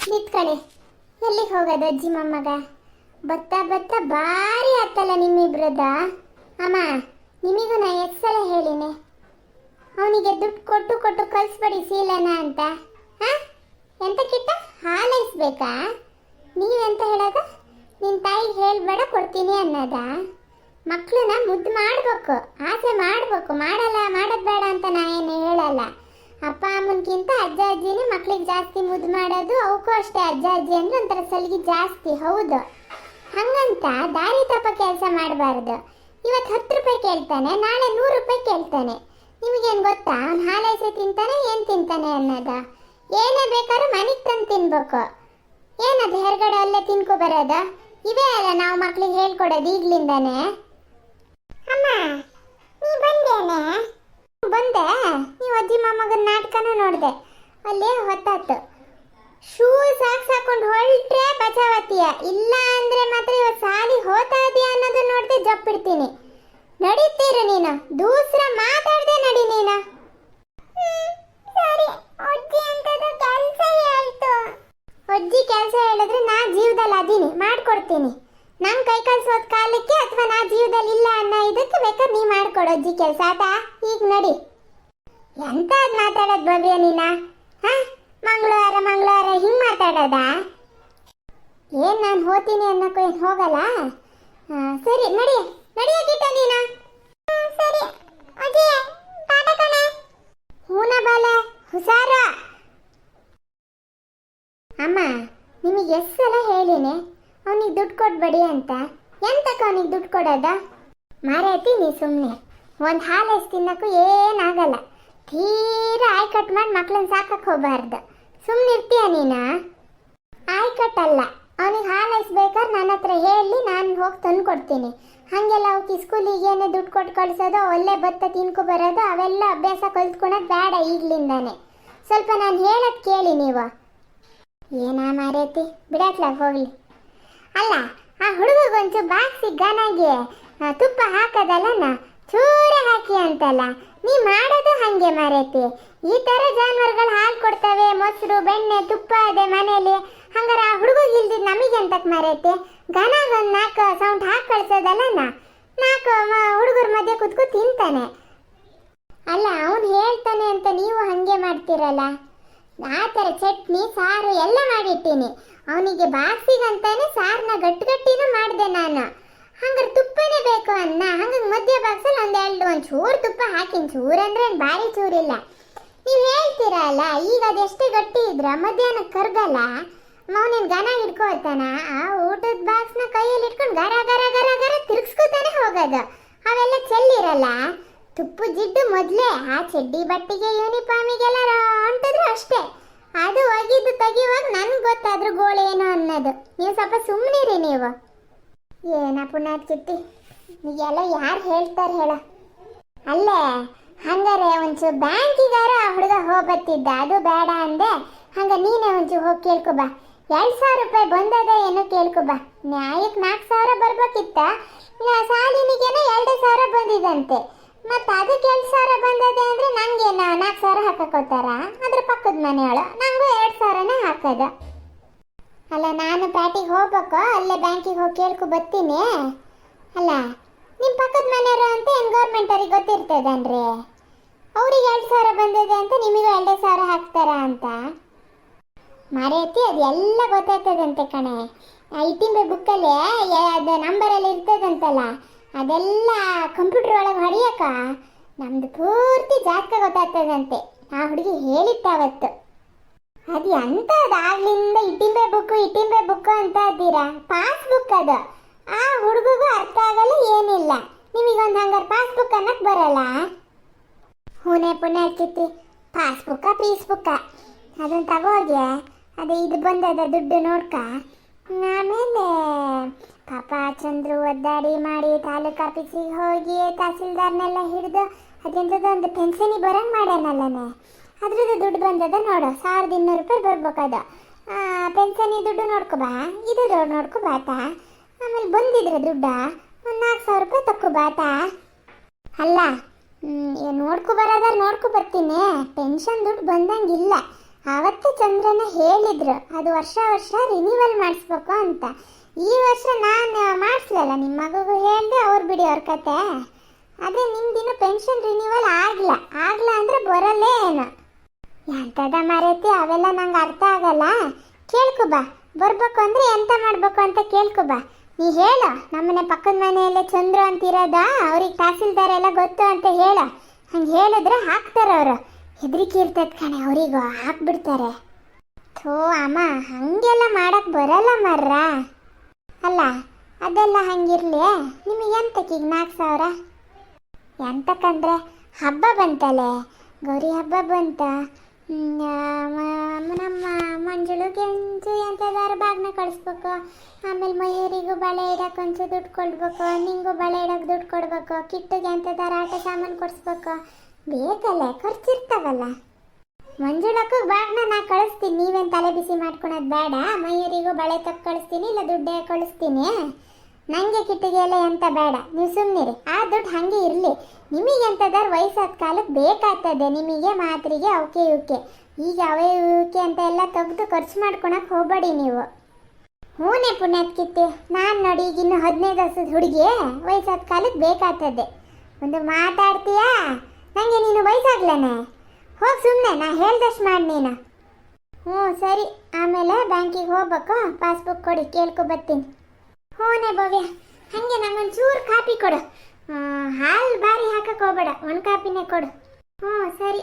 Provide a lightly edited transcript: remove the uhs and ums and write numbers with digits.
ನಿತ್ಕಳಿ. ಎಲ್ಲಿಗೆ ಹೋಗೋದು ಅಜ್ಜಿ ಮೊಮ್ಮಗ? ಬತ್ತಾ ಬತ್ತಾ ಭಾರಿ ಆತಲ್ಲ ನಿಮ್ಮಿಬ್ರದ. ಅಮ್ಮ, ನಿಮಗೂ ನಾ ಎಷ್ಟು ಸಲ ಹೇಳಿನಿ ಅವನಿಗೆ ದುಡ್ಡು ಕೊಟ್ಟು ಕೊಟ್ಟು ಕಳಿಸ್ಬೇಡಿ ಶೀಲನ ಅಂತ. ಹಾ, ಎಂತ ಕಿಟ್ಟ ಹಾಲೈಸ್ಬೇಕಾ? ನೀವೆಂತ ಹೇಳೋದ? ನಿನ್ನ ತಾಯಿಗೆ ಹೇಳ್ಬೇಡ ಕೊಡ್ತೀನಿ ಅನ್ನೋದ? ಮಕ್ಕಳನ್ನ ಮುದ್ದು ಮಾಡಬೇಕು, ಆಸೆ ಮಾಡಬೇಕು, ಮಾಡೋದು ಬೇಡ ಅಂತ ನಾ ಏನು ಹೇಳಲ್ಲ. ಅಪ್ಪ ಅಮ್ಮನಕ್ಕಿಂತ ಅಜ್ಜ ಅಜ್ಜಿನೇ ಮಕ್ಳಿಗೆ ಜಾಸ್ತಿ ಮುದ್ದು ಮಾಡೋದು. ಅವಕ್ಕೂ ಅಷ್ಟೇ, ಅಜ್ಜ ಅಜ್ಜಿ ಅಂದ್ರೆ ಒಂಥರ ಸಲಿಗೆ ಜಾಸ್ತಿ. ಹೌದು, ಹಂಗಂತ ದಾರಿ ತಪ್ಪ ಕೆಲಸ ಮಾಡಬಾರ್ದು. ಇವತ್ತು 10 ರೂಪಾಯಿ ಕೇಳ್ತಾನೆ, ನಾಳೆ 100 ರೂಪಾಯಿ ಕೇಳ್ತಾನೆ. ನಿಮಗೇನು ಗೊತ್ತಾ ಅವ್ನು ಹಾಲೈಸೆ ತಿಂತಾನೆ ಏನು ತಿಂತಾನೆ ಅನ್ನೋದ? ಏನೇ ಬೇಕಾದ್ರೂ ಮನೆಗೆ ತಂದು ತಿನ್ಬೇಕು. ಏನದು ಹೊರಗಡೆ ಅಲ್ಲೇ ತಿನ್ಕೊ ಬರೋದ? ಇವೇ ಅಲ್ಲ ನಾವು ಮಕ್ಳಿಗೆ ಹೇಳ್ಕೊಡೋದು ಈಗ್ಲಿಂದಾನೆ. ಅಮ್ಮ, ನೀ ಬಂದೇನೆ? ಬಂದೆ. ನೀವು ಅಜ್ಜಿ ಮೊಮ್ಮಗನ ನಾಟಕನೂ ನೋಡಿದೆ. ಅಲ್ಲೇ ಹೊತ್ತಾತು. ಶೂ ಸಾಕೊಂಡು ಹೊರಟ್ರೆ ಬಚಾವತಿಯ, ಇಲ್ಲ ಅಂದ್ರೆ ಮಾತ್ರ ಇವತ್ತು ಸಾಲಿ ಹೋತಾದಿಯ ಅನ್ನೋದು ನೋಡ್ದೆ ಜಪ್ಪಿಡ್ತೀನಿ. ನಡೀತೀರು ನೀನು, ದೂಸ್ರ ಮಾತಾಡ್ದೆ ನಡಿ ನೀನು. ಸರಿ, ಅಜ್ಜಿ ಅಂತದ ಕೆಲಸ ಹೇಳ್ತು. ಅಜ್ಜಿ ಕೆಲಸ ಹೇಳಿದ್ರೆ ನಾ ಜೀವದಲ್ಲಿ ಅದೀನಿ, ಮಾಡ್ಕೊಡ್ತೀನಿ. ನಂಗೆ ಕೈ ಕಲ್ಸೋದ್ ಕಾಲಕ್ಕೆ ಅಥವಾ ನಾ ಜೀವದಲ್ಲಿ ಇಲ್ಲ ಅನ್ನೋ ಇದಕ್ಕೆ ಬೇಕಾದ್ರೆ ನೀ ಮಾಡ್ಕೊಡು ಅಜ್ಜಿ ಕೆಲಸ. ಆತಾ? ಈಗ ನಡಿ. ಎಂತದ್ ಮಾತಾಡೋದು ಭವ್ಯ ನೀನ? ಹಾ, ಮಂಗಳವಾರ ಹಿಂಗೆ ಮಾತಾಡೋದ? ಏನು ನಾನು ಹೋಗ್ತೀನಿ ಅನ್ನೋಕ್ಕೂ ಏನು ಹೋಗಲ್ಲ? ಸರಿ, ನಡಿಯ ಗಿಟ್ಟ ನೀನು. ಸರಿ ಅಜ್ಜಿ, ಟಾಟ ಕಣೆ. ಹೂನ ಬಾಲ, ಹುಷಾರ. ಅಮ್ಮ, ನಿಮಗೆ ಎಷ್ಟು ಸಲ ಹೇಳಿನಿ ಅವನಿಗೆ ದುಡ್ಡು ಕೊಡ್ಬೇಡಿ ಅಂತ. ಎಂತಕ್ಕೆ ಅವನಿಗೆ ದುಡ್ಡು ಕೊಡೋದ? ಮಾರೈತಿ ನೀ ಸುಮ್ಮನೆ. ಒಂದು ಹಾಲು ತಿನ್ನಕ್ಕೂ ಏನಾಗಲ್ಲ. ತೀರಾ ಆಯ್ ಕಟ್ ಮಾಡಿ ಮಕ್ಳನ್ನ ಸಾಕಕ್ಕೆ ಹೋಗಬಾರ್ದು. ಸುಮ್ಮನೆ ಇರ್ತೀಯ ನೀನು? ಆಯ್ ಕಟ್ಟಲ್ಲ, ಅವನಿಗೆ ಹಾಲು ಹೈಸ್ಬೇಕಾದ್ರೆ ನನ್ನ ಹತ್ರ ಹೇಳಿ ನಾನು ಹೋಗಿ ತಂದು ಕೊಡ್ತೀನಿ. ಹಾಗೆಲ್ಲ ಅವಕ್ಕೆ ಸ್ಕೂಲಿಗೇನೆ ದುಡ್ಡು ಕೊಟ್ಟು ಕಳಿಸೋದು, ಒಳ್ಳೆ ಭತ್ತ ತಿನ್ಕೊ ಬರೋದು, ಅವೆಲ್ಲ ಅಭ್ಯಾಸ ಕಲ್ತ್ಕೊಳೋದು ಬೇಡ ಈಗಲಿಂದಾನೆ. ಸ್ವಲ್ಪ ನಾನು ಹೇಳೋದು ಕೇಳಿ ನೀವು. ಏನಾ ಮಾರೈತಿ, ಬಿಡತ್ಲಾಗ ಹೋಗ್ಲಿ. ಅಲ್ಲ, ಆ ಹುಡುಗಗೊಂಚು ಬಾಕ್ಸಿ ಗನಾಗಿ ತುಪ್ಪ ಹಾಕೋದಲ್ಲ, ಚೂರೆ ಹಾಕಿ ಅಂತಲ್ಲ. ನೀ ಮಾಡೋದು ಹಾಗೆ ಮಾರೈತಿ. ಈ ಥರ ಜಾನುವಾರುಗಳು ಹಾಲು ಕೊಡ್ತವೆ, ಮೊಸರು ಬೆಣ್ಣೆ ತುಪ್ಪ ಅದೇ ಮನೇಲಿ. ಹಂಗಾರೆ ಆ ಹುಡುಗಿಗೆ ಇಲ್ದಿದ್ದು ನಮಗೆ ಎಂತಕ್ಕೆ ಮಾರೈತಿ? ಗನಾಗೊಂದು 4 ಸೌಂಡ್ ಹಾಕಿ ಕಳ್ಸೋದಲ್ಲ, 4 ಹುಡುಗರ ಮಧ್ಯೆ ಕುತ್ಕೊ ತಿಂತಾನೆ. ಅಲ್ಲ, ಅವನು ಹೇಳ್ತಾನೆ ಅಂತ ನೀವು ಹಾಗೆ ಮಾಡ್ತೀರಲ್ಲ. ಆ ಥರ ಚಟ್ನಿ ಸಾರು ಎಲ್ಲ ಮಾಡಿಟ್ಟಿನಿ. ಅವನಿಗೆ ಬಾಕ್ಸಿಗಂತಾನೆ ಸಾರನ್ನ ಗಟ್ಟಿನೂ ಮಾಡಿದೆ ನಾನು. ಹಂಗಾರೆ ತುಪ್ಪನೇ ಬೇಕು ಅನ್ನ. ಹಂಗಾಗಿ ಮಧ್ಯ ಬಾಕ್ಸಲ್ಲಿ ಒಂದು ಚೂರು ತುಪ್ಪ ಹಾಕಿನ. ಚೂರು ಅಂದ್ರೆ ಏನು ಭಾರಿ ಚೂರಿಲ್ಲ. ನೀವು ಹೇಳ್ತೀರಲ್ಲ, ಈಗ ಅದೆಷ್ಟೇ ಗಟ್ಟಿ ಇದ್ರ ಮಧ್ಯಾಹ್ನಕ್ಕೆ ಕರ್ಗಲ್ಲ. ಅವನೇನು ಗನ ಹಿಡ್ಕೊಳ್ತಾನ? ಆ ಊಟದ ಬಾಕ್ಸ್ನ ಕೈಯಲ್ಲಿ ಇಟ್ಕೊಂಡು ಗರ ಗರ ಗರ ಗರ ತಿರ್ಗಿಸ್ಕೊತಾನೆ ಹೋಗೋದು. ಅವೆಲ್ಲ ಚೆಲ್ಲಿರಲ್ಲ. ತುಪ್ಪ ಜಿಡ್ಡು ಮೊದಲೇ ಆ ಚಡ್ಡಿ ಬಟ್ಟೆಗೆ ಯೂನಿಫಾರ್ಮಿಗೆಲ್ಲ ಹೊಂಟಿದ್ರು ಅಷ್ಟೇ. ಅದು ಒಗಿದು ತೆಗಿಯುವಾಗ ನನ್ಗೆ ಗೊತ್ತಾದ್ರು ಗೋಳೇನು ಅನ್ನೋದು. ನೀವು ಸ್ವಲ್ಪ ಸುಮ್ಮನಿರಿ ನೀವು. ಏನ ಪುಣ್ಯಾತ್ ಕಿತ್ತಿ, ಈಗೆಲ್ಲ ಯಾರು ಹೇಳ್ತಾರೆ ಹೇಳ? ಅಲ್ಲೇ ಹಂಗಾರೆ ಒಂಚೂರು ಬ್ಯಾಂಕಿಗಾರ ಹುಡುಗ ಹೋಗ್ಬತ್ತಿದ್ದ, ಅದು ಬೇಡ ಅಂದೆ. ಹಂಗ ನೀನೇ ಒಂಚೂರು ಹೋಗಿ ಕೇಳ್ಕೊಬಾ. 2,000 ರೂಪಾಯಿ ಬಂದದ ಏನೋ ಕೇಳ್ಕೊಬಾ. ನ್ಯಾಯಕ್ಕೆ 4,000 ಬರ್ಬೇಕಿತ್ತ, ಸಾಲಿನಿಗೇನೋ 2,000 ಬಂದಿದಂತೆ. ಮತ್ತು ಅದಕ್ಕೆ 2,000 ಬಂದದೆ ಅಂದರೆ ನಂಗೇನು 4,000 ಹಾಕೋತಾರ? ಅದ್ರ ಪಕ್ಕದ ಮನೆಯವಳು, ನಂಗೂ 2,000ನೇ ಹಾಕೋದು. ಅಲ್ಲ, ನಾನು ಪ್ಯಾಟಿಗೆ ಹೋಗ್ಬೇಕು, ಅಲ್ಲೇ ಬ್ಯಾಂಕಿಗೆ ಹೋಗಿ ಕೇಳ್ಕೊ ಬರ್ತೀನಿ. ಅಲ್ಲ, ನಿಮ್ಮ ಪಕ್ಕದ ಮನೆಯವರು ಅಂತ ಏನು ಗೌರ್ಮೆಂಟವ್ರಿಗೆ ಗೊತ್ತಿರ್ತದನ್ರಿ? ಅವ್ರಿಗೆ 2,000 ಬಂದಿದೆ ಅಂತ ನಿಮಗೂ 2,000 ಹಾಕ್ತಾರ ಅಂತ ಮಾರೈತಿ. ಅದು ಎಲ್ಲ ಗೊತ್ತಾಗ್ತದಂತೆ ಕಣೆ. ಇಟ್ಟಿಂಬೆ ಬುಕ್ಕಲ್ಲಿ ಅದು ನಂಬರಲ್ಲಿ ಇರ್ತದಂತಲ್ಲ, ಅದೆಲ್ಲ ಕಂಪ್ಯೂಟರ್ ಒಳಗೆ ಹೊಡೆಯಕ್ಕ ನಮ್ದು ಪೂರ್ತಿ ಜಾತಕ ಗೊತ್ತಾಗ್ತದಂತೆ. ಆ ಹುಡುಗಿ ಹೇಳಿತ್ತಾವತ್ತು. ಅದು ಎಂಥದ್ದಾಗ್ಲಿಂದ ಇಟ್ಟಿಂಬೆ ಬುಕ್ಕು ಅಂತ ಇದ್ದೀರಾ? ಪಾಸ್ಬುಕ್ ಅದು. ಆ ಹುಡುಗಿಗೂ ಅರ್ಥ ಆಗಲ್ಲ, ಏನಿಲ್ಲ. ನಿಮಗೊಂದು ಹಂಗಾರೆ ಪಾಸ್ಬುಕ್ ಅನ್ನಕ್ಕೆ ಬರಲ್ಲ? ಹೂನೆ ಪುಣ್ಯ ಹಚ್ಚಿತಿ. ಪೀಸ್ಬುಕ್ಕ ಅದನ್ನು ತಗೋಗೆ. ಅದೇ ಇದು ಬಂದದ ದುಡ್ಡು ನೋಡ್ಕ. ಆಮೇಲೆ ಪಾಪ ಚಂದ್ರು ಒದ್ದಾಡಿ ಮಾಡಿ ತಾಲೂಕು ಆಫೀಸಿಗೆ ಹೋಗಿ ತಹಸೀಲ್ದಾರ್ನೆಲ್ಲ ಹಿಡಿದು ಅದೆಂಥದ್ದು ಪೆನ್ಷನಿಗೆ ಬರೋಂಗೆ ಮಾಡ್ಯಾನಲ್ಲನೆ. ಅದ್ರದ್ದು ದುಡ್ಡು ಬಂದದ ನೋಡು, 1,200 ರೂಪಾಯಿ ಬರ್ಬೇಕದ. ಪೆನ್ಷನಿಗೆ ದುಡ್ಡು ನೋಡ್ಕೊಬಾ, ಇದು ದುಡ್ಡು ನೋಡ್ಕೊಬಾತಾ. ಆಮೇಲೆ ಬಂದಿದ್ರೆ ದುಡ್ಡು ಒಂದು 4,000 ರೂಪಾಯಿ ತಕ್ಕೊಬಾತಾ. ಅಲ್ಲ, ನೋಡ್ಕೊ ಬರೋದಾದ್ರೆ ನೋಡ್ಕೊ ಬರ್ತೀನಿ. ಪೆನ್ಷನ್ ದುಡ್ಡು ಬಂದಂಗಿಲ್ಲ. ಆವತ್ತೇ ಚಂದ್ರನ ಹೇಳಿದ್ರು ಅದು ವರ್ಷ ವರ್ಷ ರಿನ್ಯೂವಲ್ ಮಾಡಿಸ್ಬೇಕು ಅಂತ. ಈ ವರ್ಷ ನಾನು ಮಾಡಿಸ್ಲಲ್ಲ, ನಿಮ್ಮ ಮಗುಗೂ ಹೇಳಿದೆ, ಅವ್ರು ಬಿಡಿ ಅವ್ರ ಕತೆ. ಅದೇ ನಿಮ್ದಿನ್ನು ಪೆನ್ಷನ್ ರಿನ್ಯೂವಲ್ ಆಗ್ಲ ಅಂದ್ರೆ ಬರಲ್ಲೇ ಏನು. ಎಂತದ ಮಾರೈತಿ ಅವೆಲ್ಲ ನಂಗೆ ಅರ್ಥ ಆಗಲ್ಲ. ಕೇಳ್ಕೊ ಬಾ, ಬರ್ಬೇಕು ಅಂದ್ರೆ ಎಂತ ಮಾಡ್ಬೇಕು ಅಂತ ಕೇಳ್ಕೊ ಬಾ. ನೀ ಹೇಳು, ನಮ್ಮನೆ ಪಕ್ಕದ ಮನೆಯಲ್ಲೇ ಚಂದ್ರು ಅಂತಿರೋದ, ಅವ್ರಿಗೆ ತಹಸೀಲ್ದಾರ್ ಎಲ್ಲ ಗೊತ್ತು ಅಂತ ಹೇಳು. ಹಂಗೆ ಹೇಳಿದ್ರೆ ಹಾಕ್ತಾರೆ ಅವರು. ಹೆದರಿಕೆ ಇರ್ತೈತೆ ಕಣೆ ಅವರಿಗೂ, ಹಾಕ್ಬಿಡ್ತಾರೆ. ಥೋ ಅಮ್ಮ, ಹಂಗೆಲ್ಲ ಮಾಡಕ್ ಬರಲ್ಲ ಮರ್ರ. ಅಲ್ಲ ಅದೆಲ್ಲ ಹಂಗಿರ್ಲಿ, ನಿಮಗೆ ಎಂತಕ್ಕೀಗ 4,000? ಎಂತಕ್ಕಂದ್ರೆ ಹಬ್ಬ ಬಂತಲೆ, ಗೌರಿ ಹಬ್ಬ ಬಂತ. ನಮ್ಮ ಮಂಜುಳಿಗೆ ಒಂಚು ಎಂಥದಾರು ಬಾಗ್ನ ಕಳಿಸ್ಬೇಕು. ಆಮೇಲೆ ಮಯೂರಿಗೂ ಬಳೆ ಇಡಕ್ಕೆ ಒಂಚು ದುಡ್ಡು ಕೊಡ್ಬೇಕು, ನಿಂಗೂ ಬಳೆ ಇಡಕ್ಕೆ ದುಡ್ಡು ಕೊಡ್ಬೇಕು, ಕಿಟ್ಟಿಗೆ ಎಂಥದಾರು ಆಟ ಸಾಮಾನು ಕೊಡಿಸ್ಬೇಕು. ಬೇಕಲ್ಲ, ಖರ್ಚಿರ್ತಾವಲ್ಲ. ಮಂಜುಳಕ್ಕೂ ಬಾಗ್ನ ನಾ ಕಳಿಸ್ತೀನಿ, ನೀವೇನು ತಲೆ ಬಿಸಿ ಮಾಡ್ಕೊಳೋದು ಬೇಡ. ಮಯೂರಿಗೂ ಬಳೆ ತಕ್ಕ ಕಳಿಸ್ತೀನಿ, ಇಲ್ಲ ದುಡ್ಡೇ ಕಳಿಸ್ತೀನಿ. ನನಗೆ ಕಿಟ್ಟಿಗೆ ಎಲ್ಲ ಎಂತ ಬೇಡ, ನೀವು ಸುಮ್ಮನಿರಿ. ಆ ದುಡ್ಡು ಹಾಗೆ ಇರಲಿ. ನಿಮಗೆ ಎಂಥದಾರು ವಯಸ್ಸಾದ ಕಾಲಕ್ಕೆ ಬೇಕಾಗ್ತದೆ, ನಿಮಗೆ ಮಾತ್ರಿಗೆ ಅವಕ್ಕೆ ಇವಕ್ಕೆ. ಈಗ ಅವೇ ಇವಕ್ಕೆ ಅಂತ ಎಲ್ಲ ತೆಗೆದು ಖರ್ಚು ಮಾಡ್ಕೊಳಕ್ಕೆ ಹೋಗಬೇಡಿ ನೀವು. ಹೂನೇ ಪುಣ್ಯದ ಕಿತ್ತಿ, ನಾನು ನೋಡಿ ಈಗ ಇನ್ನು 15 ವರ್ಷದ ಹುಡುಗಿ, ವಯಸ್ಸಾದ ಕಾಲಕ್ಕೆ ಬೇಕಾಗ್ತದೆ. ಒಂದು ಮಾತಾಡ್ತೀಯಾ? ನನಗೆ ನೀನು ವಯಸ್ಸಾಗ್ಲೇನೆ. ಹೋಗಿ ಸುಮ್ಮನೆ ನಾ ಹೇಳ್ದಷ್ಟು ಮಾಡಿ ನೀನು. ಹ್ಞೂ ಸರಿ, ಆಮೇಲೆ ಬ್ಯಾಂಕಿಗೆ ಹೋಗ್ಬೇಕು, ಪಾಸ್ಬುಕ್ ಕೊಡಿ, ಕೇಳ್ಕೊ ಬರ್ತೀನಿ. ಹೂನೇ ಭವ್ಯ, ಹಾಗೆ ನಂಗೊಂಚೂರು ಕಾಪಿ ಕೊಡು. ಹಾಲು ಬಾರಿ ಹಾಕಕ್ಕೆ ಹೋಗ್ಬೇಡ, 1 ಕಾಪಿನೇ ಕೊಡು. ಹ್ಞೂ ಸರಿ.